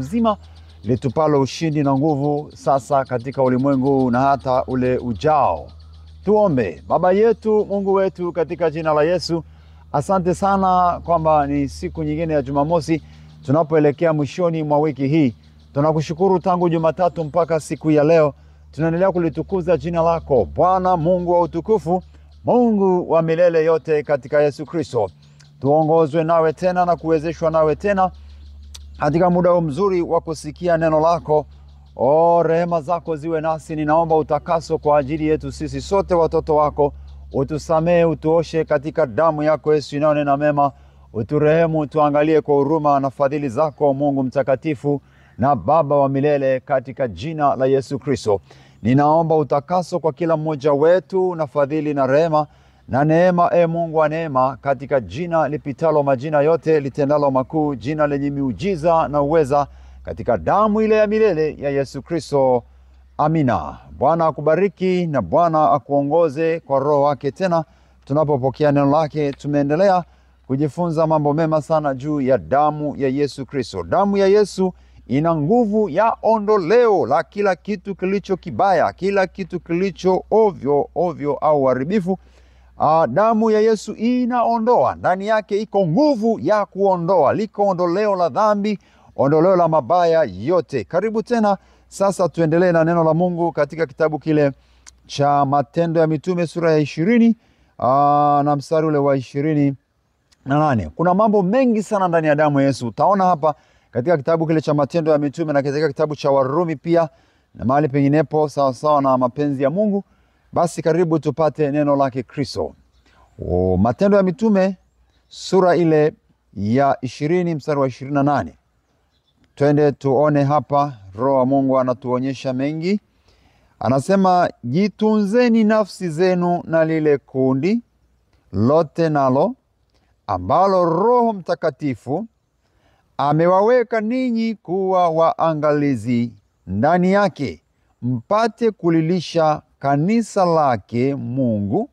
uzima, litupalo ushindi na nguvu sasa katika ulimwengu na hata ule ujao. Tuombe. Baba yetu, Mungu wetu, katika jina la Yesu, asante sana kwamba ni siku nyingine ya Jumamosi tunapoelekea mwishoni mwa wiki hii. Tunakushukuru tangu Jumatatu mpaka siku ya leo. Tunaendelea kulitukuza jina lako, Bwana Mungu wa utukufu, Mungu wa milele yote, katika Yesu Kristo. Tuongozwe nawe tena na kuwezeshwa nawe tena katika muda mzuri wa kusikia neno lako. Rehema zako ziwe nasi. Ninaomba utakaso kwa ajili yetu sisi sote watoto wako. Utusamee, utuoshe katika damu yako Yesu inayonena mema. Uturehemu, tuangalie kwa huruma na fadhili zako, Mungu mtakatifu na Baba wa milele, katika jina la Yesu Kristo. Ninaomba utakaso kwa kila mmoja wetu na fadhili na rehema na neema, Mungu wa neema, katika jina lipitalo majina yote, litendalo makuu, jina lenye miujiza na uweza, katika damu ile ya milele ya Yesu Kristo. Amina. Bwana akubariki na Bwana akuongoze kwa Roho wake. Tena tunapopokea neno lake, tumeendelea kujifunza mambo mema sana juu ya damu ya Yesu Kristo. Damu ya Yesu ina nguvu ya ondoleo la kila kitu kilicho kibaya, kila kitu kilicho ovyo au haribifu. Damu ya Yesu inaondoa, ndani yake iko nguvu ya kuondoa, liko ondoleo la dhambi, ondoleo la mabaya yote. Karibu tena. Sasa tuendelee na neno la Mungu katika kitabu kile cha Matendo ya Mitume sura ya 20 na mstari ule wa 28. Kuna mambo mengi sana ndani ya damu ya Yesu. Utaona hapa katika kitabu kile cha Matendo ya Mitume na katika kitabu cha Warumi pia na mahali penginepo, sawa sawa na mapenzi ya Mungu. Basi karibu tupate neno lake Kristo. Matendo ya Mitume sura ile ya 20 mstari wa 28. Twende tuone hapa. Roho wa Mungu anatuonyesha mengi. Anasema, jitunzeni nafsi zenu na lile kundi lote nalo ambalo Roho Mtakatifu amewaweka ninyi kuwa waangalizi ndani yake, mpate kulilisha kanisa lake Mungu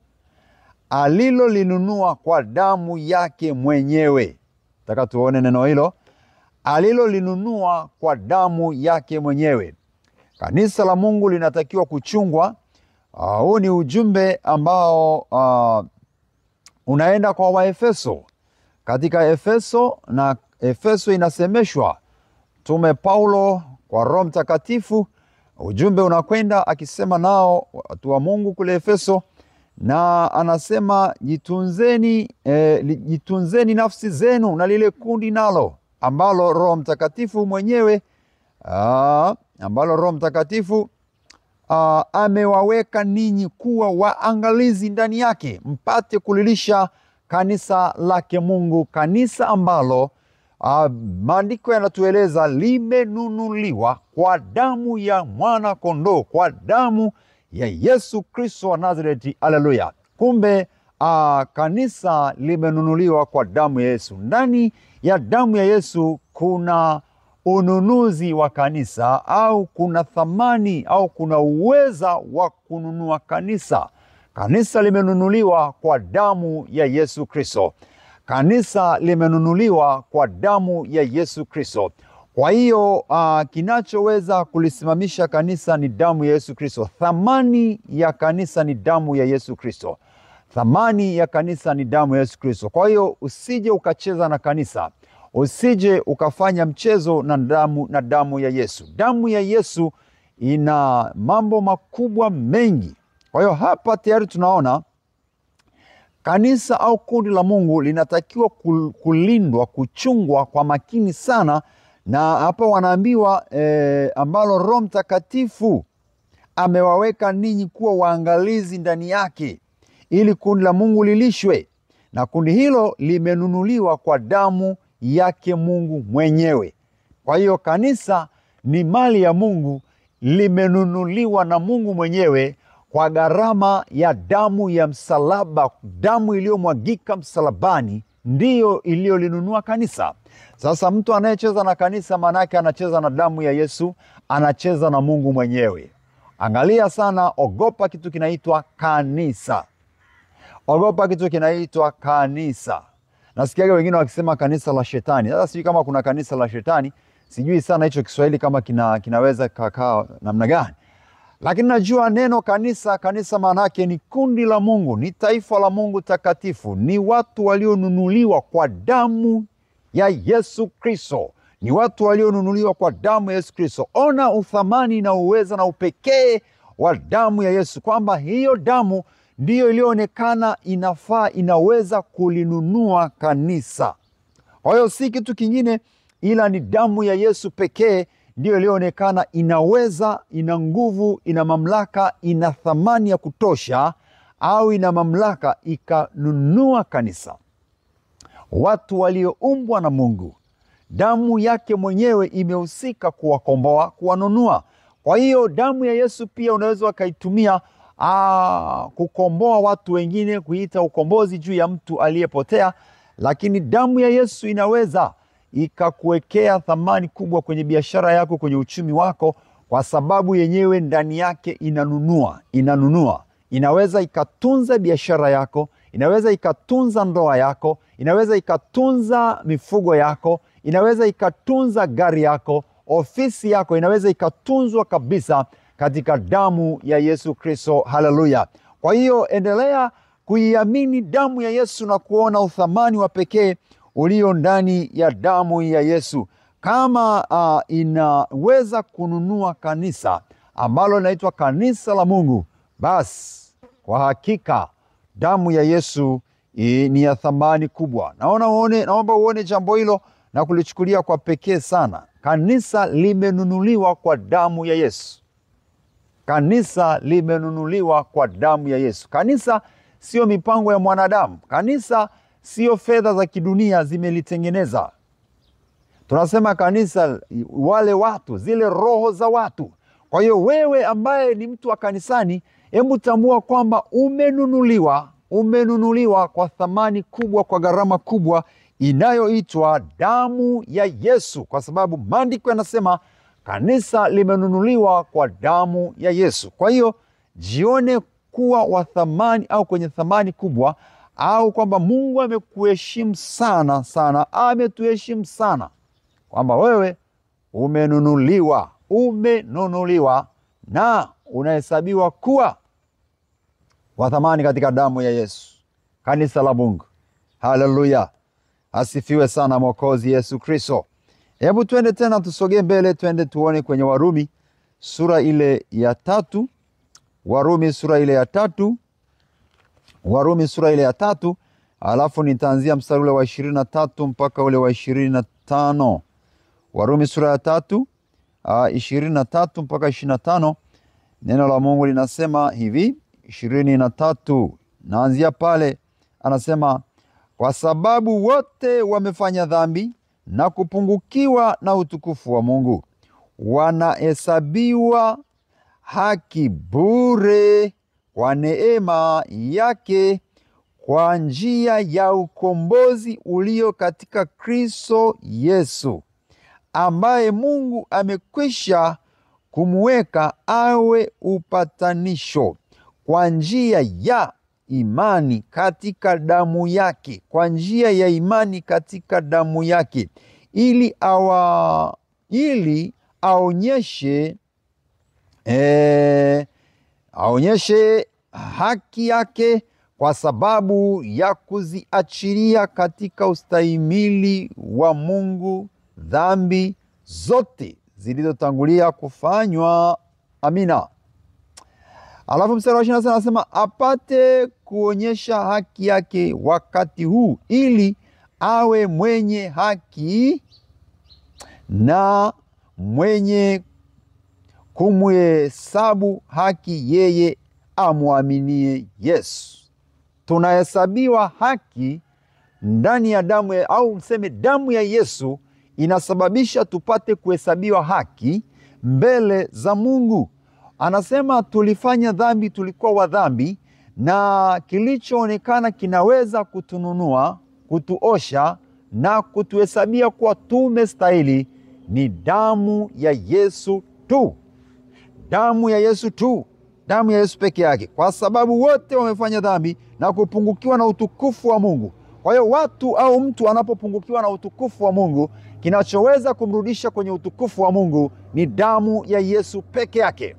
alilolinunua kwa damu yake mwenyewe. Nataka tuone neno hilo, alilolinunua kwa damu yake mwenyewe. Kanisa la Mungu linatakiwa kuchungwa. Huu ni ujumbe ambao unaenda kwa Waefeso. Katika Efeso inasemeshwa, Mtume Paulo kwa Roho Mtakatifu, ujumbe unakwenda akisema nao watu wa Mungu kule Efeso, na anasema jitunzeni nafsi zenu na lile kundi nalo ambalo Roho Mtakatifu mwenyewe amewaweka ninyi kuwa waangalizi ndani yake, mpate kulilisha kanisa lake Mungu, kanisa ambalo maandiko yanatueleza limenunuliwa kwa damu ya mwana kondoo, kwa damu ya Yesu Kristo wa Nazareti. Haleluya. Kumbe kanisa limenunuliwa kwa damu ya Yesu. Ndani ya damu ya Yesu kuna ununuzi wa kanisa, au kuna thamani, au kuna uweza wa kununua kanisa. Kanisa limenunuliwa kwa damu ya Yesu Kristo. Kanisa limenunuliwa kwa damu ya Yesu Kristo. Kwa hiyo kinachoweza kulisimamisha kanisa ni damu ya Yesu Kristo. Thamani ya kanisa ni damu ya Yesu Kristo. Thamani ya kanisa ni damu ya Yesu Kristo. Kwa hiyo usije ukacheza na kanisa. Usije ukafanya mchezo na damu ya Yesu. Damu ya Yesu ina mambo makubwa mengi. Kwa hiyo hapa tayari tunaona kanisa au kundi la Mungu linatakiwa kulindwa, kuchungwa kwa makini sana. Na hapa wanaambiwa ambalo Roho Mtakatifu amewaweka ninyi kuwa waangalizi ndani yake, ili kundi la Mungu lilishwe. Na kundi hilo limenunuliwa kwa damu yake Mungu mwenyewe. Kwa hiyo kanisa ni mali ya Mungu, limenunuliwa na Mungu mwenyewe kwa gharama ya damu ya msalaba. Damu iliyomwagika msalabani ndiyo iliyolinunua kanisa. Sasa mtu anayecheza na kanisa, manake anacheza na damu ya Yesu, anacheza na Mungu mwenyewe. Angalia sana, ogopa kitu kinaitwa kanisa. Ogopa kitu kinaitwa kanisa. Nasikiaga wengine wakisema kanisa la shetani. Sasa sijui kama kuna kanisa la shetani, Sijui sana hicho Kiswahili kama kinaweza kakaa namna gani. Lakini najua neno kanisa, kanisa maana yake ni kundi la Mungu, ni taifa la Mungu takatifu, ni watu walionunuliwa kwa damu ya Yesu Kristo. Ni watu walionunuliwa kwa damu ya Yesu Kristo. Ona uthamani na uweza na upekee wa damu ya Yesu, kwamba hiyo damu ndiyo iliyoonekana inaweza kulinunua kanisa. Kwa hiyo si kitu kingine ila ni damu ya Yesu pekee ndiyo iliyoonekana inaweza, ina nguvu, ina mamlaka, ina thamani ya kutosha, au ina mamlaka ikanunua kanisa. Watu walioumbwa na Mungu, damu yake mwenyewe imehusika kuwakomboa, kuwanunua. Kwa hiyo damu ya Yesu pia unaweza wakaitumia kukomboa watu wengine, kuita ukombozi juu ya mtu aliyepotea. Lakini damu ya Yesu inaweza ikakuwekea thamani kubwa kwenye biashara yako, kwenye uchumi wako, kwa sababu yenyewe ndani yake inanunua. Inaweza ikatunza biashara yako, inaweza ikatunza ndoa yako, inaweza ikatunza mifugo yako, inaweza ikatunza gari yako, ofisi yako inaweza ikatunzwa kabisa katika damu ya Yesu Kristo. Haleluya! Kwa hiyo endelea kuiamini damu ya Yesu na kuona uthamani wa pekee ulio ndani ya damu ya Yesu. Kama inaweza kununua kanisa ambalo linaitwa kanisa la Mungu, basi kwa hakika damu ya Yesu ni ya thamani kubwa. Naomba uone jambo hilo na kulichukulia kwa pekee sana. Kanisa limenunuliwa kwa damu ya Yesu. Kanisa limenunuliwa kwa damu ya Yesu. Kanisa sio mipango ya mwanadamu. Kanisa sio fedha za kidunia zimelitengeneza. Tunasema kanisa, wale watu, zile roho za watu. Kwa hiyo wewe ambaye ni mtu wa kanisani, hebu tambua kwamba umenunuliwa kwa thamani kubwa, kwa gharama kubwa inayoitwa damu ya Yesu, kwa sababu maandiko yanasema kanisa limenunuliwa kwa damu ya Yesu. Kwa hiyo jione kuwa wa thamani au kwenye thamani kubwa, au kwamba Mungu amekuheshimu sana sana, ametuheshimu sana, kwamba wewe umenunuliwa na unahesabiwa kuwa wa thamani katika damu ya Yesu. Kanisa la Mungu. Haleluya! Asifiwe sana Mwokozi Yesu Kristo. Hebu twende tena, tusogee mbele, twende tuone kwenye Warumi sura ile ya 3. Warumi sura ile ya 3, alafu nitaanzia mstari ule wa 23 mpaka ule wa 25. Warumi sura ya 3, 23 mpaka 25. Neno la Mungu linasema hivi, 23, naanzia pale, anasema kwa sababu wote wamefanya dhambi na kupungukiwa na utukufu wa Mungu, wanahesabiwa haki bure kwa neema yake kwa njia ya ukombozi ulio katika Kristo Yesu, ambaye Mungu amekwisha kumweka awe upatanisho kwa njia ya imani katika damu yake, kwa njia ya imani katika damu yake, ili aonyeshe haki yake kwa sababu ya kuziachilia katika ustahimili wa Mungu dhambi zote zilizotangulia kufanywa. Amina. Alafu mstari wa 27 anasema apate kuonyesha haki yake wakati huu, ili awe mwenye haki na mwenye kumhesabu haki yeye amwaminie Yesu. Tunahesabiwa haki ndani ya damu au mseme damu ya Yesu inasababisha tupate kuhesabiwa haki mbele za Mungu. Anasema tulifanya dhambi, tulikuwa wa dhambi, na kilichoonekana kinaweza kutununua, kutuosha na kutuhesabia kuwa tumestahili ni damu ya Yesu tu. Damu ya Yesu tu. Damu ya Yesu peke yake. Kwa sababu wote wamefanya dhambi na kupungukiwa na utukufu wa Mungu, Kwa hiyo watu au mtu anapopungukiwa na utukufu wa Mungu, kinachoweza kumrudisha kwenye utukufu wa Mungu ni damu ya Yesu peke yake.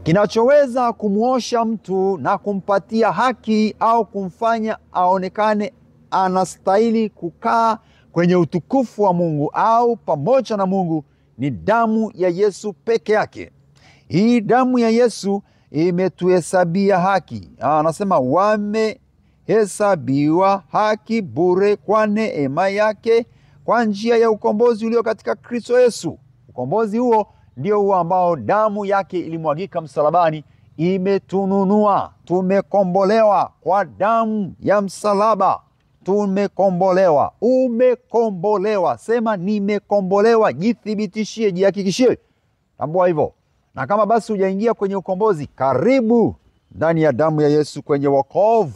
Kinachoweza kumuosha mtu na kumpatia haki au kumfanya aonekane anastahili kukaa kwenye utukufu wa Mungu au pamoja na Mungu ni damu ya Yesu peke yake. Hii damu ya Yesu imetuhesabia haki. Anasema wamehesabiwa haki bure kwa neema yake kwa njia ya ukombozi ulio katika Kristo Yesu. Ukombozi huo ndio huo ambao damu yake ilimwagika msalabani, imetununua. Tumekombolewa kwa damu ya msalaba. Tumekombolewa. Umekombolewa. Sema nimekombolewa. Jithibitishie, jihakikishie. Tambua hivyo. Na kama basi hujaingia kwenye ukombozi, karibu ndani ya damu ya Yesu kwenye wokovu.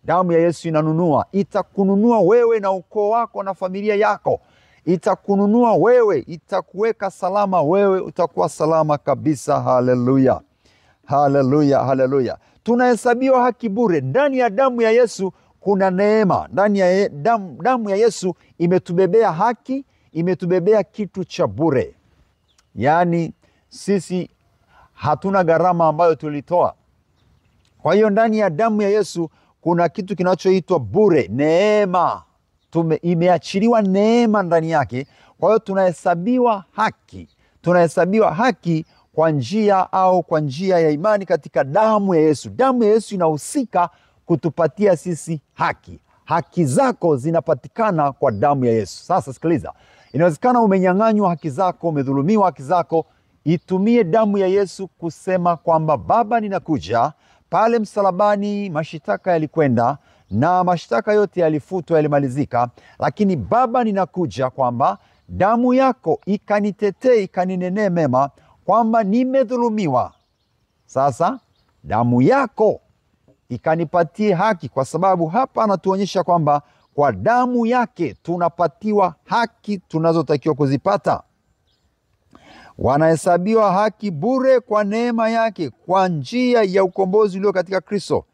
Damu ya Yesu inanunua. Itakununua wewe na ukoo wako na familia yako. Itakununua wewe, itakuweka salama wewe, utakuwa salama kabisa. Haleluya. Haleluya, haleluya. Tunahesabiwa haki bure. Ndani ya damu ya Yesu kuna neema. Ndani ya damu ya Yesu imetubebea haki, imetubebea kitu cha bure. Yaani sisi hatuna gharama ambayo tulitoa. Kwa hiyo ndani ya damu ya Yesu kuna kitu kinachoitwa bure, neema. Imeachiliwa neema ndani yake. Kwa hiyo tunahesabiwa haki. Tunahesabiwa haki kwa njia ya imani katika damu ya Yesu. Damu ya Yesu inahusika kutupatia sisi haki. Haki zako zinapatikana kwa damu ya Yesu. Sasa sikiliza. Inawezekana umenyang'anywa haki zako, umedhulumiwa haki zako. Itumie damu ya Yesu kusema kwamba Baba, ninakuja. Pale msalabani mashitaka yalikwenda na mashtaka yote yalifutwa, yalimalizika. Lakini Baba, ninakuja kwamba damu yako ikanitetee, ikaninenee mema, kwamba nimedhulumiwa. Sasa damu yako ikanipatie haki, kwa sababu hapa anatuonyesha kwamba kwa damu yake tunapatiwa haki tunazotakiwa kuzipata. Wanahesabiwa haki bure kwa neema yake kwa njia ya ukombozi ulio katika Kristo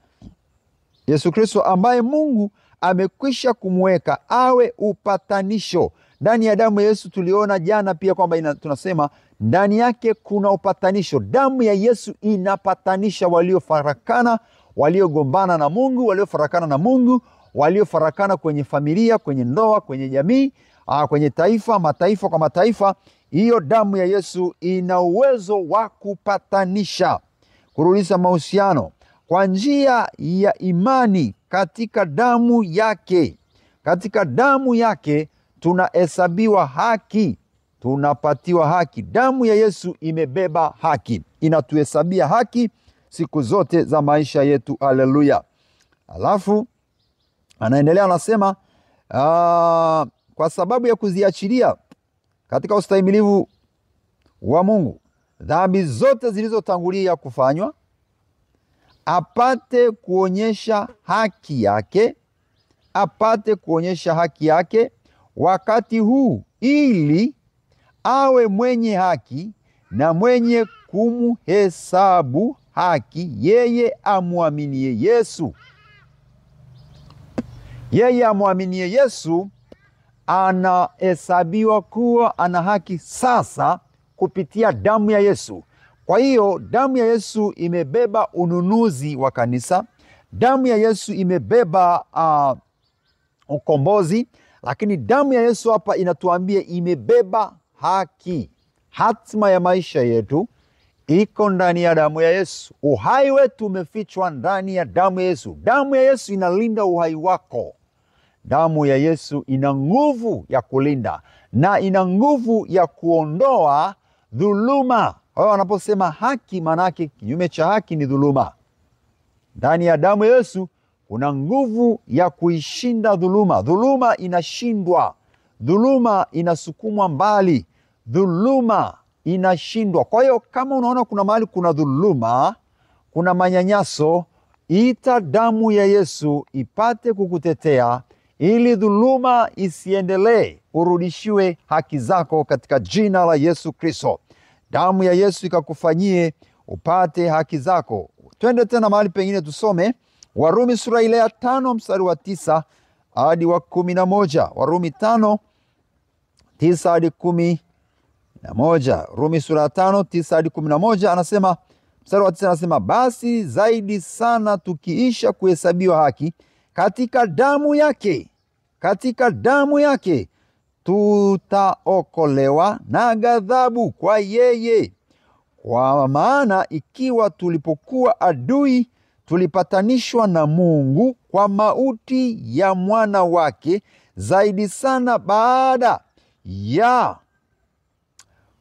Yesu Kristo, ambaye Mungu amekwisha kumweka awe upatanisho. Ndani ya damu ya Yesu tuliona jana pia kwamba tunasema ndani yake kuna upatanisho. Damu ya Yesu inapatanisha waliofarakana, waliogombana na Mungu, waliofarakana na Mungu, waliofarakana kwenye familia, kwenye ndoa, kwenye jamii, kwenye taifa, mataifa kwa mataifa. Hiyo damu ya Yesu ina uwezo wa kupatanisha, kurudisha mahusiano kwa njia ya imani katika damu yake. Katika damu yake tunahesabiwa haki, tunapatiwa haki. Damu ya Yesu imebeba haki, inatuhesabia haki siku zote za maisha yetu. Haleluya. Alafu anaendelea anasema, kwa sababu ya kuziachilia katika ustahimilivu wa Mungu dhambi zote zilizotangulia kufanywa, apate kuonyesha haki yake, apate kuonyesha haki yake wakati huu, ili awe mwenye haki na mwenye kumhesabu haki yeye amwaminie Yesu. Yeye amwaminie Yesu anahesabiwa kuwa ana haki sasa kupitia damu ya Yesu. Kwa hiyo damu ya Yesu imebeba ununuzi wa kanisa. Damu ya Yesu imebeba ukombozi, lakini damu ya Yesu hapa inatuambia imebeba haki. Hatima ya maisha yetu iko ndani ya damu ya Yesu. Uhai wetu umefichwa ndani ya damu ya Yesu. Damu ya Yesu inalinda uhai wako. Damu ya Yesu ina nguvu ya kulinda na ina nguvu ya kuondoa dhuluma. Kwa hiyo wanaposema haki, manake kinyume cha haki ni dhuluma. Ndani ya damu ya Yesu kuna nguvu ya kuishinda dhuluma. Dhuluma inashindwa. Dhuluma inasukumwa mbali. Dhuluma inashindwa. Kwa hiyo kama unaona kuna mahali kuna dhuluma, kuna manyanyaso, ita damu ya Yesu ipate kukutetea, ili dhuluma isiendelee, urudishiwe haki zako katika jina la Yesu Kristo. Damu ya Yesu ikakufanyie upate haki zako. Twende tena mahali pengine tusome Warumi sura ile ya 5 mstari wa 9 hadi wa 11. Warumi 5:9 hadi 11. Rumi sura 5:9 hadi 11 anasema, mstari wa 9 anasema, basi zaidi sana tukiisha kuhesabiwa haki katika damu yake tutaokolewa na ghadhabu kwa yeye. Kwa maana ikiwa tulipokuwa adui tulipatanishwa na Mungu kwa mauti ya mwana wake, zaidi sana baada ya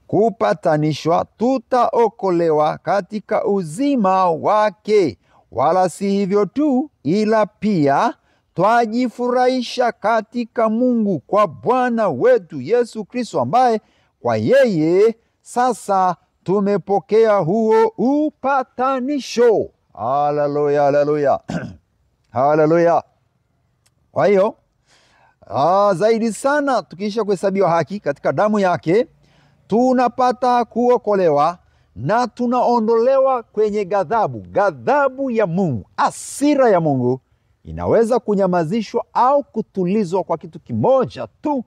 kupatanishwa tutaokolewa katika uzima wake. Wala si hivyo tu, ila pia twajifurahisha katika Mungu kwa Bwana wetu Yesu Kristo, ambaye kwa yeye sasa tumepokea huo upatanisho. Haleluya, haleluya. Haleluya. Kwa hiyo zaidi sana tukiisha kuhesabiwa haki katika damu yake, tunapata kuokolewa na tunaondolewa kwenye ghadhabu ya Mungu. Hasira ya Mungu inaweza kunyamazishwa au kutulizwa kwa kitu kimoja tu: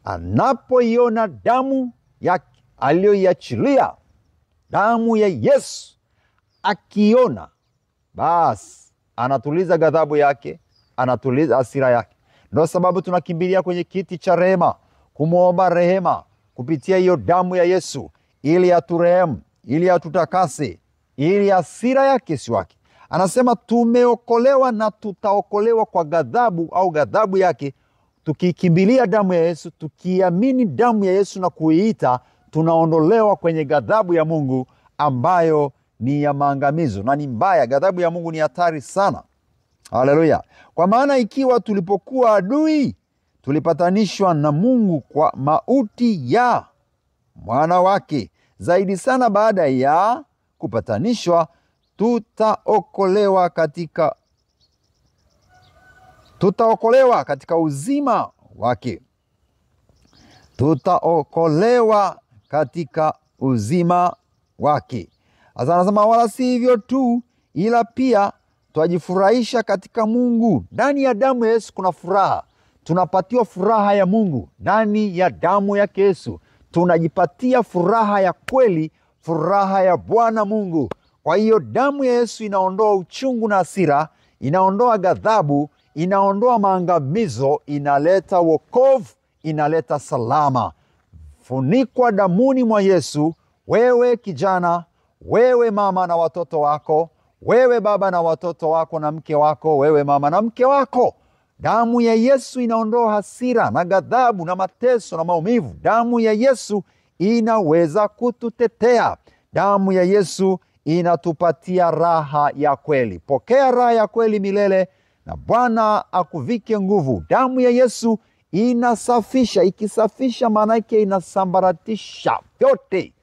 anapoiona damu yake aliyoiachilia, damu ya Yesu. Akiona, basi anatuliza ghadhabu yake, anatuliza hasira yake. Ndio sababu tunakimbilia kwenye kiti cha rehema kumwomba rehema kupitia hiyo damu ya Yesu, ili aturehemu, ili atutakase, ili hasira yake siwake. Anasema tumeokolewa na tutaokolewa kwa ghadhabu yake, tukikimbilia damu ya Yesu, tukiamini damu ya Yesu na kuiita, tunaondolewa kwenye ghadhabu ya Mungu ambayo ni ya maangamizo na ni mbaya. Ghadhabu ya Mungu ni hatari sana. Haleluya. Kwa maana ikiwa tulipokuwa adui tulipatanishwa na Mungu kwa mauti ya mwana wake, zaidi sana baada ya kupatanishwa tutaokolewa katika uzima wake. Tutaokolewa katika uzima wake. Sasa anasema, wala si hivyo tu, ila pia twajifurahisha katika Mungu. Ndani ya damu ya Yesu kuna furaha. Tunapatiwa furaha ya Mungu ndani ya damu yake Yesu. Tunajipatia furaha ya kweli, furaha ya Bwana Mungu. Kwa hiyo damu ya Yesu inaondoa uchungu na hasira, inaondoa ghadhabu, inaondoa maangamizo, inaleta wokovu, inaleta salama. Funikwa damuni mwa Yesu, wewe kijana, wewe mama na watoto wako, wewe baba na watoto wako na mke wako, wewe mama na mke wako. Damu ya Yesu inaondoa hasira na ghadhabu na mateso na maumivu. Damu ya Yesu inaweza kututetea. Damu ya Yesu inatupatia raha ya kweli. Pokea raha ya kweli milele na Bwana akuvike nguvu. Damu ya Yesu inasafisha. Ikisafisha maana yake inasambaratisha vyote: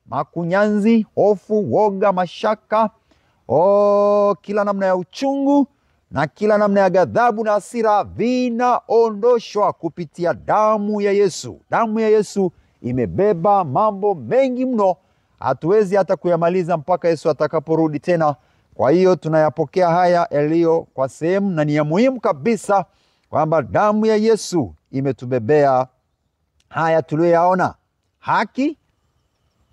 makunyanzi, hofu, woga, mashaka, kila namna ya uchungu na kila namna ya ghadhabu na hasira vinaondoshwa kupitia damu ya Yesu. Damu ya Yesu imebeba mambo mengi mno, hatuwezi hata kuyamaliza mpaka Yesu atakaporudi tena. Kwa hiyo tunayapokea haya yaliyo kwa sehemu, na ni ya muhimu kabisa kwamba damu ya Yesu imetubebea haya tuliyoyaona. Haki,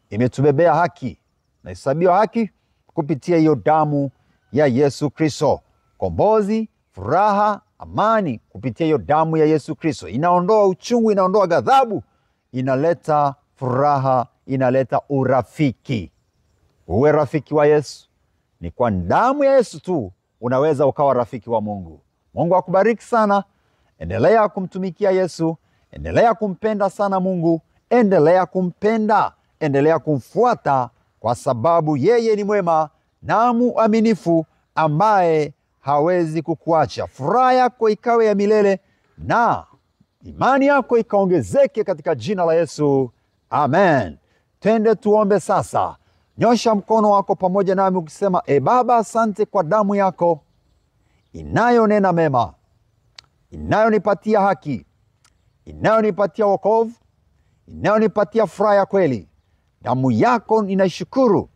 imetubebea haki, na hesabiwa haki kupitia hiyo damu ya Yesu Kristo. Kombozi, furaha, amani kupitia hiyo damu ya Yesu Kristo. Inaondoa uchungu, inaondoa ghadhabu, inaleta furaha, inaleta urafiki. Uwe rafiki wa Yesu. Ni kwa damu ya Yesu tu unaweza ukawa rafiki wa Mungu. Mungu akubariki sana. Endelea kumtumikia Yesu, endelea kumpenda sana Mungu, endelea kumpenda, endelea kumfuata, kwa sababu yeye ni mwema na muaminifu ambaye hawezi kukuacha. Furaha yako ikawe ya milele na imani yako ikaongezeke katika jina la Yesu. Amen. Twende tuombe sasa. Nyosha mkono wako pamoja nami ukisema, Baba, asante kwa damu yako inayonena mema, inayonipatia haki, inayonipatia wokovu, inayonipatia furaha ya kweli. Damu yako ninaishukuru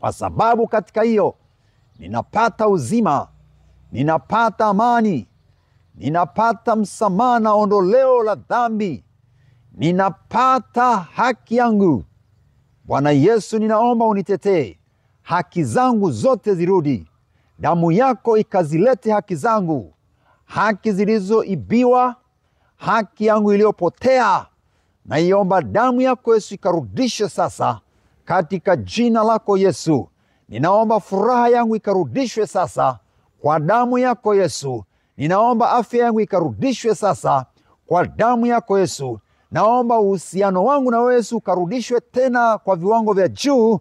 kwa sababu katika hiyo ninapata uzima, ninapata amani, ninapata msamaha na ondoleo la dhambi, ninapata haki yangu. Bwana Yesu, ninaomba unitetee, haki zangu zote zirudi. Damu yako ikazilete haki zangu, haki zilizoibiwa, haki yangu iliyopotea. Naiomba damu yako Yesu ikarudishe sasa katika jina lako Yesu. Ninaomba furaha yangu ikarudishwe sasa kwa damu yako Yesu. Ninaomba afya yangu ikarudishwe sasa kwa damu yako Yesu. Naomba uhusiano wangu na Yesu ukarudishwe tena kwa viwango vya juu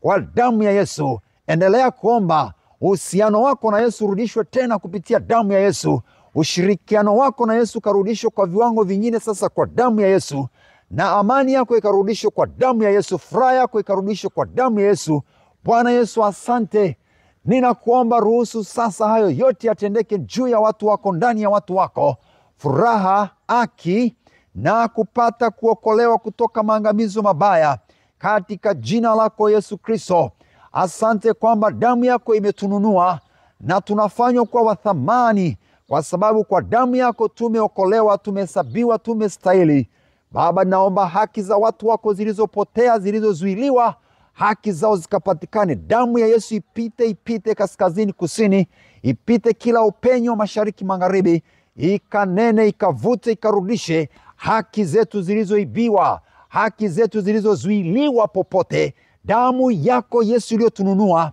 kwa damu ya Yesu. Endelea kuomba uhusiano wako na Yesu urudishwe tena kupitia damu ya Yesu. Ushirikiano wako na Yesu karudishwe kwa viwango vingine sasa kwa damu ya Yesu. Na amani yako ikarudishwe kwa damu ya Yesu. Furaha yako ikarudishwe kwa damu ya Yesu. Bwana Yesu, asante. Ninakuomba ruhusu sasa hayo yote yatendeke juu ya watu wako, ndani ya watu wako. Furaha, haki na kupata kuokolewa kutoka maangamizo mabaya katika jina lako Yesu Kristo. Asante kwamba damu yako imetununua na tunafanywa kwa wathamani, kwa sababu kwa damu yako tumeokolewa, tumehesabiwa, tumestahili. Baba, naomba haki za watu wako zilizopotea, zilizozuiliwa, haki zao zikapatikane. Damu ya Yesu ipite kaskazini, kusini, ipite kila upenyo, mashariki, magharibi, ikanene, ikavute, ikarudishe haki zetu zilizoibiwa, haki zetu zilizozuiliwa popote. Damu yako Yesu iliyotununua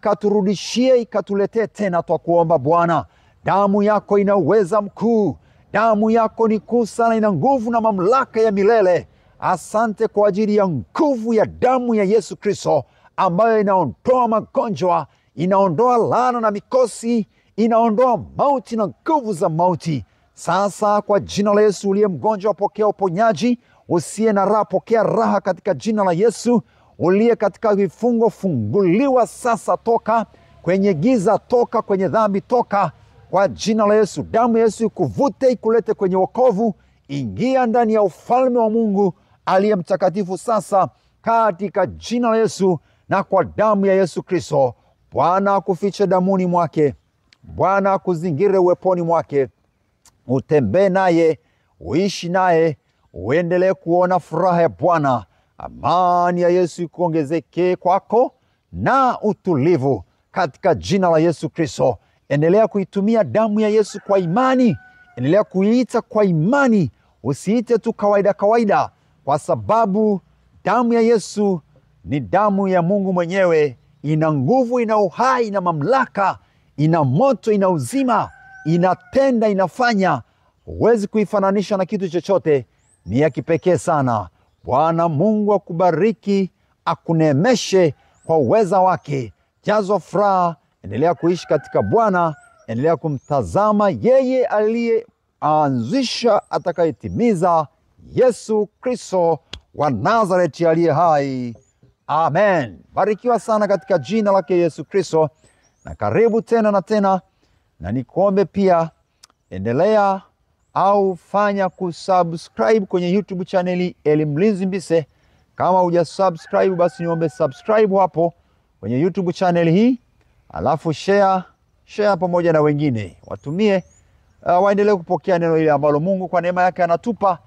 ikaturudishie, ikatuletee tena. Twakuomba Bwana, damu yako ina uweza mkuu. Damu yako ni kuu sana, ina nguvu na mamlaka ya milele. Asante kwa ajili ya nguvu ya damu ya Yesu Kristo ambayo inaondoa magonjwa, inaondoa laana na mikosi, inaondoa mauti na nguvu za mauti. Sasa kwa jina la Yesu, uliye mgonjwa pokea uponyaji, usiye na raha pokea raha katika jina la Yesu. Uliye katika vifungo funguliwa sasa, toka kwenye giza, toka kwenye dhambi, toka kwa jina la Yesu. Damu ya Yesu ikuvute, ikulete kwenye wokovu. Ingia ndani ya ufalme wa Mungu aliye mtakatifu sasa katika jina la Yesu na kwa damu ya Yesu Kristo. Bwana akufiche damuni mwake, Bwana akuzingire uweponi mwake. Utembee naye, uishi naye, uendelee kuona furaha ya Bwana. Amani ya Yesu ikuongezeke kwako na utulivu katika jina la Yesu Kristo. Endelea kuitumia damu ya Yesu kwa imani. Endelea kuiita kwa imani. Usiite tu kawaida, kwa sababu damu ya Yesu ni damu ya Mungu mwenyewe. Ina nguvu, ina uhai, ina mamlaka, ina moto, ina uzima, inatenda, inafanya. Huwezi kuifananisha na kitu chochote. Ni ya kipekee sana. Bwana Mungu akubariki, akuneemeshe kwa uweza wake. Jazwa furaha, endelea kuishi katika Bwana, endelea kumtazama yeye aliyeanzisha, atakayetimiza, Yesu Kristo wa Nazareti aliye hai. Amen. Barikiwa sana katika jina lake Yesu Kristo, na karibu tena na tena. Na nikuombe pia, endelea au fanya kusubscribe kwenye YouTube channel Elimlinzi Mbise. Kama hujasubscribe, basi niombe subscribe hapo kwenye YouTube channel hii. Alafu share pamoja na wengine. Watumie waendelee kupokea neno hili ambalo Mungu kwa neema yake anatupa.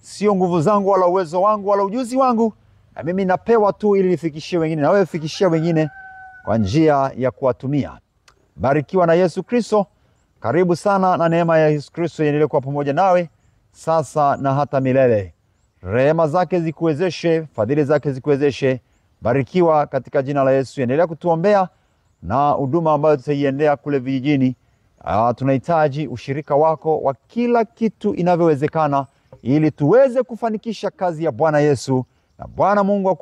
Sio nguvu zangu wala uwezo wangu wala ujuzi wangu. Na mimi napewa tu ili nifikishie wengine, na wewe fikishia wengine kwa njia ya kuwatumia. Barikiwa na Yesu Kristo. Karibu sana, na neema ya Yesu Kristo iendelee kuwa pamoja nawe sasa na hata milele. Rehema zake zikuwezeshe, fadhili zake zikuwezeshe. Barikiwa katika jina la Yesu. Endelea kutuombea na huduma ambayo tutaiendea kule vijijini. Tunahitaji ushirika wako wa kila kitu inavyowezekana, ili tuweze kufanikisha kazi ya Bwana Yesu. Na Bwana Mungu